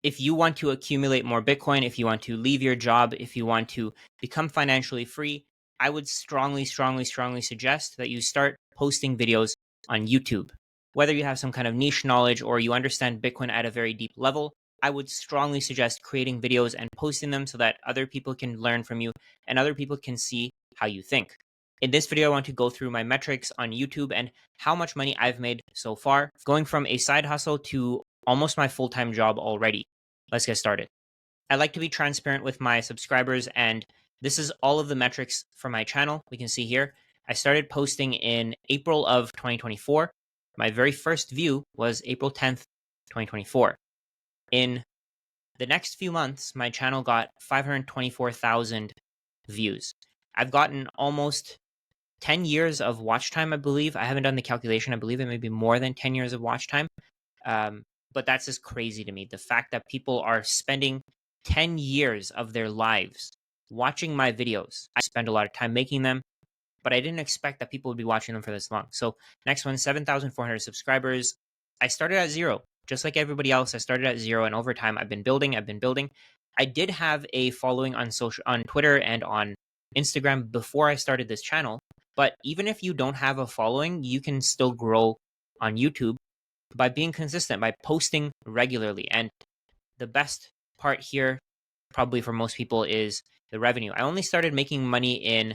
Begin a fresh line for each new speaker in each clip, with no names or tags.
if you want to accumulate more Bitcoin, if you want to leave your job, if you want to become financially free, I would strongly, strongly, strongly suggest that you start posting videos on YouTube. Whether you have some kind of niche knowledge or you understand Bitcoin at a very deep level, I would strongly suggest creating videos and posting them so that other people can learn from you and other people can see how you think. In this video, I want to go through my metrics on YouTube and how much money I've made so far, going from a side hustle to almost my full-time job already. Let's get started. I like to be transparent with my subscribers, and this is all of the metrics for my channel. We can see here, I started posting in April of 2024. My very first view was April 10th, 2024. In the next few months, my channel got 524,000 views. I've gotten almost 10 years of watch time, I believe. I haven't done the calculation. I believe it may be more than 10 years of watch time. But that's just crazy to me. The fact that people are spending 10 years of their lives watching my videos. I spend a lot of time making them, but I didn't expect that people would be watching them for this long. So next one, 7,400 subscribers. I started at zero. Just like everybody else, I started at zero, and over time I've been building. I did have a following on Twitter and on Instagram before I started this channel. But even if you don't have a following, you can still grow on YouTube by being consistent, by posting regularly. And the best part here, probably for most people, is the revenue. I only started making money it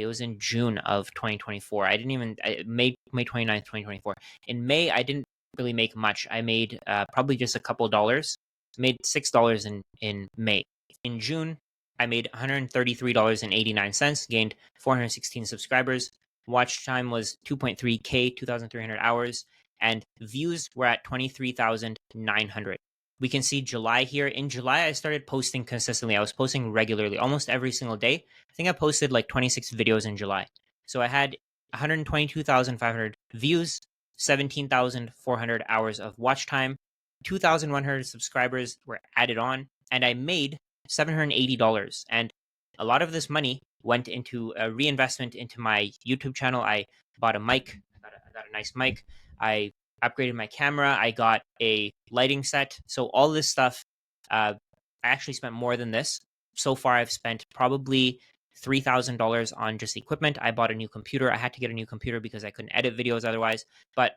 was in June of 2024. May 29th, 2024. In May, I didn't really make much. I made probably just a couple dollars. Made $6 in May. In June, I made $133.89, gained 416 subscribers. Watch time was 2.3K, 2,300 hours, and views were at 23,900. We can see July here. In July, I started posting consistently. I was posting regularly, almost every single day. I think I posted like 26 videos in July. So I had 122,500 views, 17,400 hours of watch time, 2,100 subscribers were added on, and I made $780. And a lot of this money went into a reinvestment into my YouTube channel. I bought a mic. I got a nice mic. I upgraded my camera. I got a lighting set. So all this stuff, I actually spent more than this. So far, I've spent probably $3,000 on just equipment. I bought a new computer. I had to get a new computer because I couldn't edit videos otherwise. But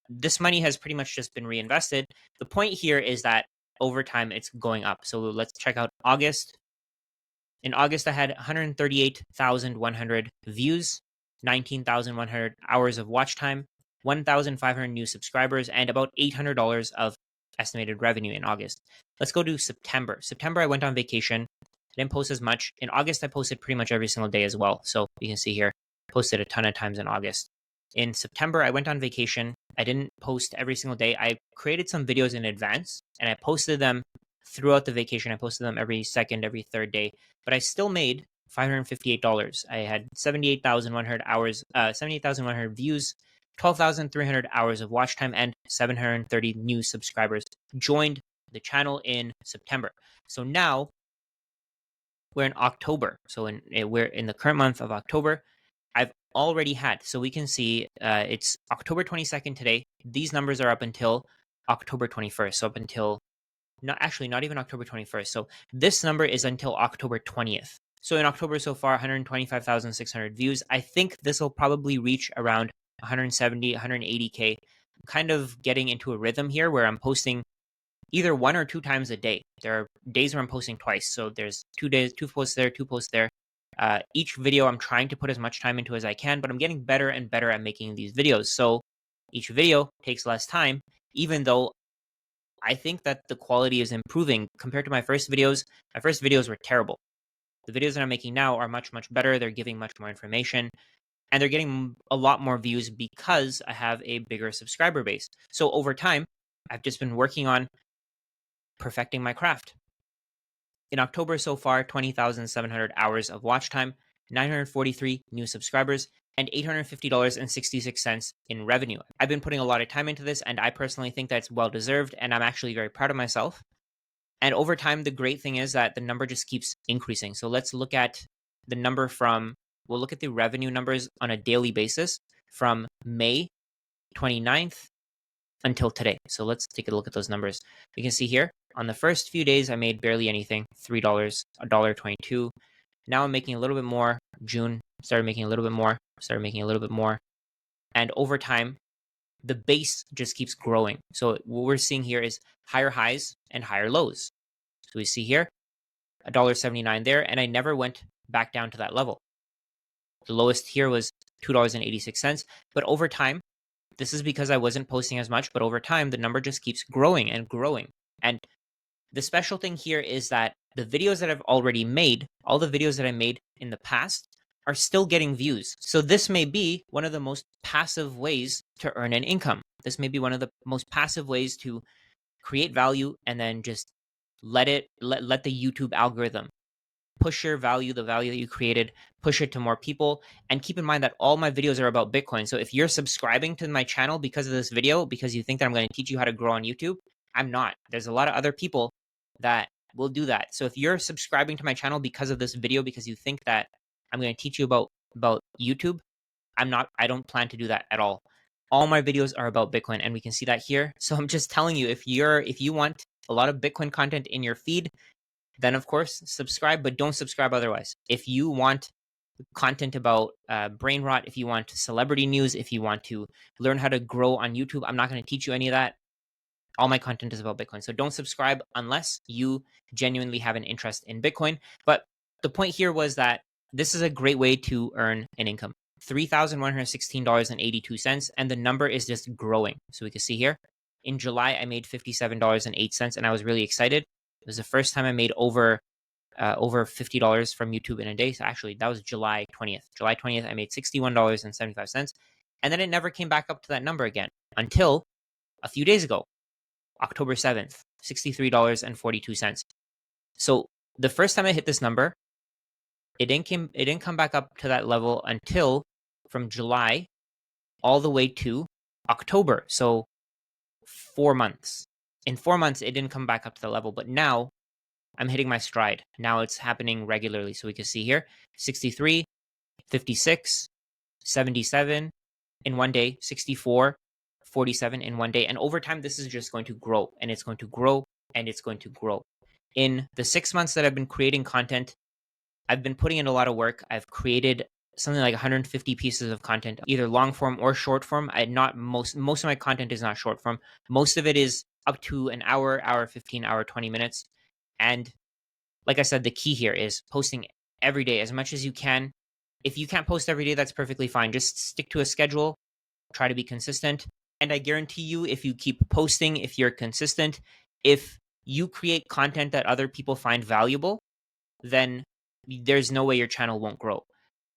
this money has pretty much just been reinvested. The point here is that over time, it's going up. So let's check out August. In August, I had 138,100 views, 19,100 hours of watch time, 1,500 new subscribers, and about $800 of estimated revenue in August. Let's go to September. September, I went on vacation. I didn't post as much. In August, I posted pretty much every single day as well. So you can see here, posted a ton of times in August. In September, I went on vacation. I didn't post every single day. I created some videos in advance and I posted them throughout the vacation. I posted them every second, every third day, but I still made $558. I had 78,100 hours, 78,100 views, 12,300 hours of watch time, and 730 new subscribers joined the channel in September. So now we're in October. So we're in the current month of October. I've already had, so we can see it's October 22nd today. These numbers are up until October 21st. So up until, not even October 21st. So this number is until October 20th. So in October so far, 125,600 views. I think this will probably reach around 170, 180K. I'm kind of getting into a rhythm here where I'm posting either 1 or 2 times a day. There are days where I'm posting twice. So there's 2 days, 2 posts there, 2 posts there. Each video I'm trying to put as much time into as I can, but I'm getting better and better at making these videos. So each video takes less time, even though I think that the quality is improving compared to my first videos. My first videos were terrible. The videos that I'm making now are much, much better. They're giving much more information and they're getting a lot more views because I have a bigger subscriber base. So over time, I've just been working on perfecting my craft. In October so far, 20,700 hours of watch time, 943 new subscribers, and $850.66 in revenue. I've been putting a lot of time into this, and I personally think that's well-deserved, and I'm actually very proud of myself. And over time, the great thing is that the number just keeps increasing. So let's look at the number we'll look at the revenue numbers on a daily basis from May 29th until today. So let's take a look at those numbers. You can see here on the first few days, I made barely anything, $3, $1.22. Now I'm making a little bit more. June, started making a little bit more, started making a little bit more. And over time, the base just keeps growing. So what we're seeing here is higher highs and higher lows. So we see here $1.79 there, and I never went back down to that level. The lowest here was $2.86. But over time, this is because I wasn't posting as much, but over time, the number just keeps growing and growing. And the special thing here is that the videos that I've already made, all the videos that I made in the past, are still getting views. So this may be one of the most passive ways to earn an income. This may be one of the most passive ways to create value and then just let the YouTube algorithm push your value, the value that you created, push it to more people. And keep in mind that all my videos are about Bitcoin. So if you're subscribing to my channel because of this video, because you think that I'm going to teach you how to grow on YouTube, I'm not. There's a lot of other people that will do that. So if you're subscribing to my channel because of this video, because you think that I'm going to teach you about YouTube, I'm not. I don't plan to do that at all. All my videos are about Bitcoin, and we can see that here. So I'm just telling you, if you want a lot of Bitcoin content in your feed, then of course subscribe, but don't subscribe otherwise. If you want content about brain rot, if you want celebrity news, if you want to learn how to grow on YouTube, I'm not going to teach you any of that. All my content is about Bitcoin. So don't subscribe unless you genuinely have an interest in Bitcoin. But the point here was that this is a great way to earn an income. $3,116.82, and the number is just growing. So we can see here in July, I made $57.08, and I was really excited. It was the first time I made over $50 from YouTube in a day. So actually, that was July 20th. July 20th, I made $61.75, and then it never came back up to that number again until a few days ago, October 7th, $63.42. So the first time I hit this number, it didn't come back up to that level until from July all the way to October. So 4 months. In 4 months, it didn't come back up to the level, but now I'm hitting my stride. Now it's happening regularly. So we can see here 63, 56, 77 in one day, 64, 47 in one day. And over time, this is just going to grow, and it's going to grow, and it's going to grow. In the 6 months that I've been creating content, I've been putting in a lot of work. I've created something like 150 pieces of content, either long form or short form. Most of my content is not short form. Most of it is up to an hour, hour 15, hour 20 minutes. And like I said, the key here is posting every day as much as you can. If you can't post every day, that's perfectly fine. Just stick to a schedule, try to be consistent. And I guarantee you, if you keep posting, if you're consistent, if you create content that other people find valuable, then there's no way your channel won't grow.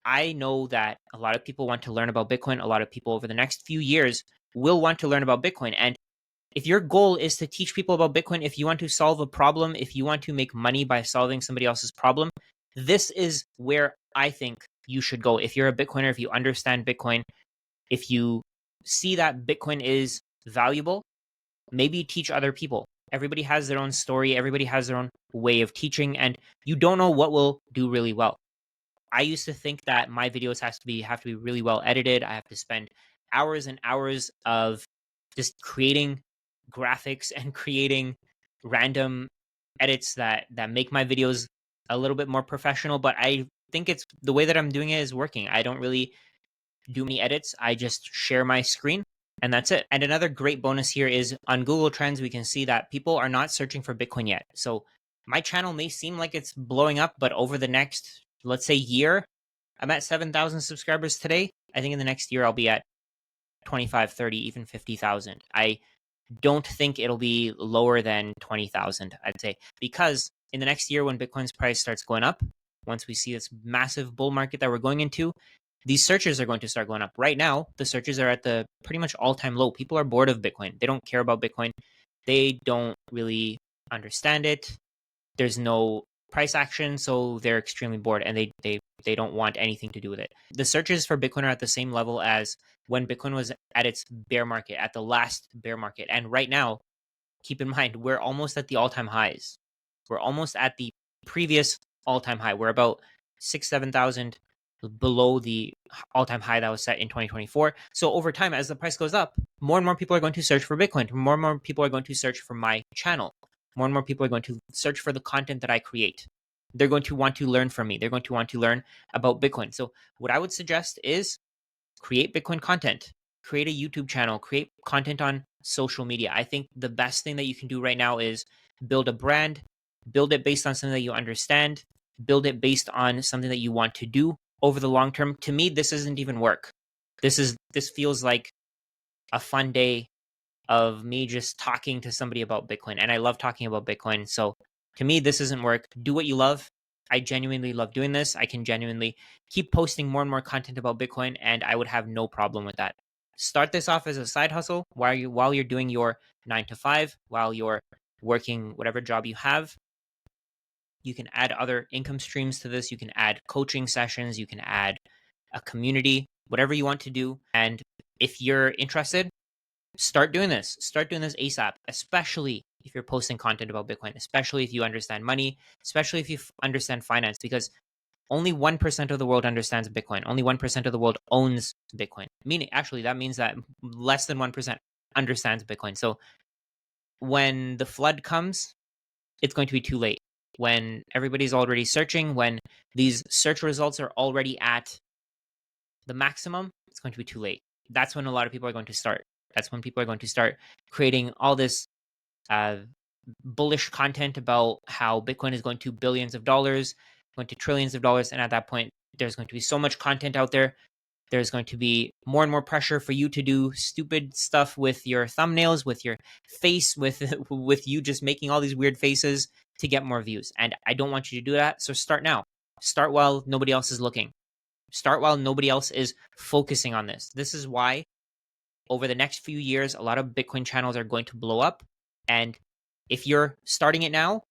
I know that a lot of people want to learn about Bitcoin. A lot of people over the next few years will want to learn about Bitcoin. And if your goal is to teach people about Bitcoin, if you want to solve a problem, if you want to make money by solving somebody else's problem, this is where I think you should go. If you're a Bitcoiner, if you understand Bitcoin, if you see that Bitcoin is valuable, maybe teach other people. Everybody has their own story. Everybody has their own way of teaching, and you don't know what will do really well. I used to think that my videos have to be really well edited. I have to spend hours and hours of just creating graphics and creating random edits that make my videos a little bit more professional. But I think it's the way that I'm doing it is working. I don't really do any edits. I just share my screen, and that's it. And another great bonus here is on Google Trends, we can see that people are not searching for Bitcoin yet. So my channel may seem like it's blowing up, but over the next, let's say, year, I'm at 7,000 subscribers today. I think in the next year, I'll be at 25, 30, even 50,000. I don't think it'll be lower than 20,000, I'd say, because in the next year, when Bitcoin's price starts going up, once we see this massive bull market that we're going into, these searches are going to start going up. Right now, the searches are at the pretty much all-time low. People are bored of Bitcoin. They don't care about Bitcoin. They don't really understand it. There's no price action, so they're extremely bored, and they don't want anything to do with it. The searches for Bitcoin are at the same level as when Bitcoin was at its bear market, at the last bear market. And right now, keep in mind, we're almost at the all-time highs. We're almost at the previous all-time high. We're about 6,000, 7,000 below the all-time high that was set in 2024. So over time, as the price goes up, more and more people are going to search for Bitcoin. More and more people are going to search for my channel. More and more people are going to search for the content that I create. They're going to want to learn from me. They're going to want to learn about Bitcoin. So what I would suggest is create Bitcoin content, create a YouTube channel, create content on social media. I think the best thing that you can do right now is build a brand, build it based on something that you understand, build it based on something that you want to do over the long term. To me, this isn't even work. This feels like a fun day of me just talking to somebody about Bitcoin. And I love talking about Bitcoin. So to me, this isn't work. Do what you love. I genuinely love doing this. I can genuinely keep posting more and more content about Bitcoin, and I would have no problem with that. Start this off as a side hustle while you're doing your 9 to 5, while you're working whatever job you have. You can add other income streams to this. You can add coaching sessions. You can add a community, whatever you want to do. And if you're interested, start doing this. Start doing this ASAP, especially if you're posting content about Bitcoin, especially if you understand money, especially if you understand finance, because only 1% of the world understands Bitcoin. Only 1% of the world owns Bitcoin. Meaning, actually, that means that less than 1% understands Bitcoin. So when the flood comes, it's going to be too late. When everybody's already searching, when these search results are already at the maximum, it's going to be too late. That's when a lot of people are going to start. That's when people are going to start creating all this bullish content about how Bitcoin is going to billions of dollars, going to trillions of dollars. And at that point, there's going to be so much content out there. There's going to be more and more pressure for you to do stupid stuff with your thumbnails, with your face, with you just making all these weird faces to get more views. And I don't want you to do that. So start now. Start while nobody else is looking. Start while nobody else is focusing on this. This is why over the next few years, a lot of Bitcoin channels are going to blow up. And if you're starting it now,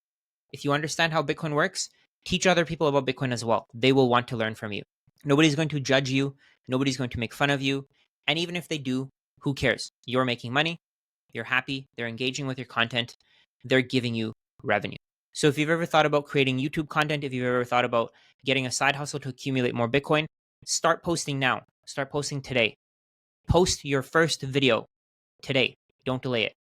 if you understand how Bitcoin works, teach other people about Bitcoin as well. They will want to learn from you. Nobody's going to judge you. Nobody's going to make fun of you. And even if they do, who cares? You're making money. You're happy. They're engaging with your content. They're giving you revenue. So if you've ever thought about creating YouTube content, if you've ever thought about getting a side hustle to accumulate more Bitcoin, start posting now. Start posting today. Post your first video today. Don't delay it.